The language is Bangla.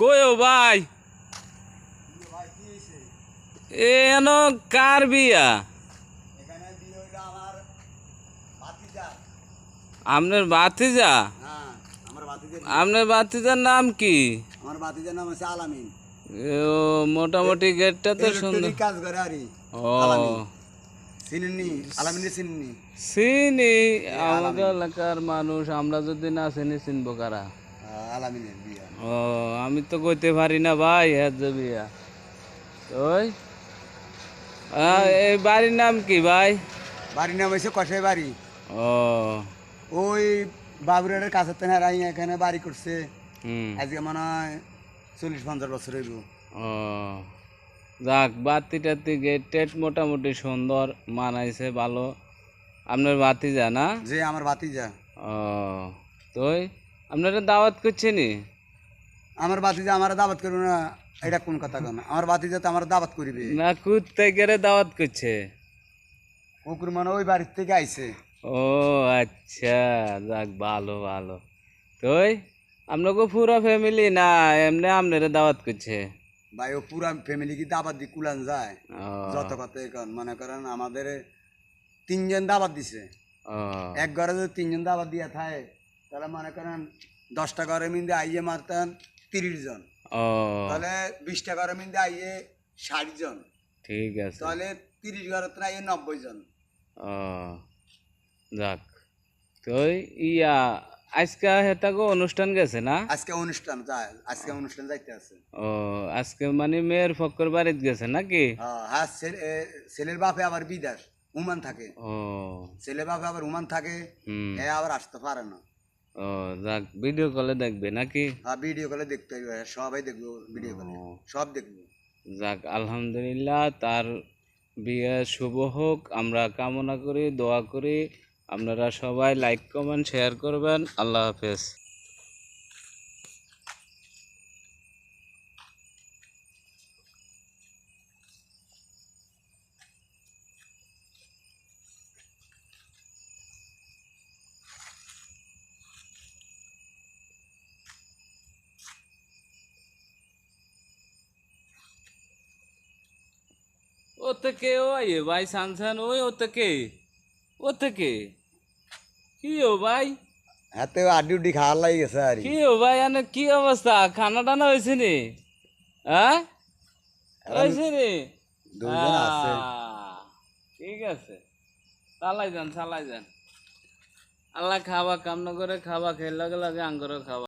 কই ও ভাই এন কার বিয়া আপনার ভাতিজা আপনার ভাতিজার নাম কি? আমার ভাতিজার নাম হচ্ছে আলামিন। ও মোটামুটি গেটটা তো সুন্দর। কাজ করে আরই। ও চিনেননি আলামিনের? চিনেননি? চিনি, আমাদের এলাকার মানুষ, আমরা যদি না চিনি চিনবো কারা? আলামিনের বিয়া। ও আমি তো কইতে পারি না ভাই, হ্যাঁ যে বিয়া। ওই এই বাড়ির নাম কি ভাই? বাড়ির নাম হয়েছে কষাই বাড়ি। ও ওই বাবুরাটের কাছে তেনারাই এখানে বাড়ি করছে। হুম আজকে মনে হয় 40-50 বছর হইব। ও যাক, বাতি টাতি গেট টেট মোটামুটি সুন্দর মানাইছে, ভালো। আপনার ভাতিজা না? যে আমার ভাতিজা। ও তোই আপনারা দাওয়াত করছে নি? আমার ভাতিজা আমার দাওয়াত করবে না, এটা কোন কথা কেন? আমার ভাতিজা তো আমার দাওয়াত করিবে না, কোথায় গেলে দাওয়াত করছে? কুকুর মানে ওই বাড়ির থেকে আইছে। ও আচ্ছা, যাক ভালো ভালো। তোই আপনাকে পুরা ফ্যামিলি না এমনি আপনারা দাওয়াত করছে? ভাই ও পুরা ফ্যামিলি কি দাবাত দি কুলান যায়? ও যত কথা এখন মনে করেন আমাদের 3 জন দাবাত দিছে। ও এক ঘরে যদি 3 জন দাবাত দিয়া থাকে তাহলে মনে করেন 10টা ঘরের মধ্যে আইয়ে মারতেন 30 জন, ও তাহলে 20টা ঘরের মধ্যে আইয়ে 60 জন, ঠিক আছে। তাহলে 30 ঘরের তো আইয়ে 90 জন। ও যাক, তোই ইয়া আজকে হেতাগো অনুষ্ঠান গেছে না? আজকে অনুষ্ঠান যায়, আজকে অনুষ্ঠান যাইতে আছে। ও আজকে মানে মেয়ের ফক্কর বাড়িতে গেছে নাকি? হ্যাঁ, ছেলের বাপে আবার বিদেশ উমান থাকে। ও ছেলের বাপে আবার উমান থাকে, হুম এ আবার আসতে পারে না। ও যাক, ভিডিও কলে দেখবে নাকি? হ্যাঁ, ভিডিও কলে দেখতে হইবে, সবাই দেখবো ভিডিও কলে, ও সব দেখবো। যাক আলহামদুলিল্লাহ, তার বিয়ে শুভ হোক আমরা কামনা করি, দোয়া করি। আপনারা সবাই লাইক কমেন্ট শেয়ার করবেন। আল্লাহ হাফেজ। ও থেকে ওই ভাই সানসান, ওই ও থেকে কি ও ভাই? হাতে আড্ডি উড্ডি খাওয়ার লাগে গেছে আর কি ও ভাই, এনে কি অবস্থা? খানা টানা হয়েছে নি? হ্যাঁ হয়েছে নি? দুজন আছে। ঠিক আছে, চালাই যান চালাই যান। আল্লাহ খাওয়া কামনা করে, খাওয়া খেয়ে লাগে লাগে আঙ্গরও খাওয়া।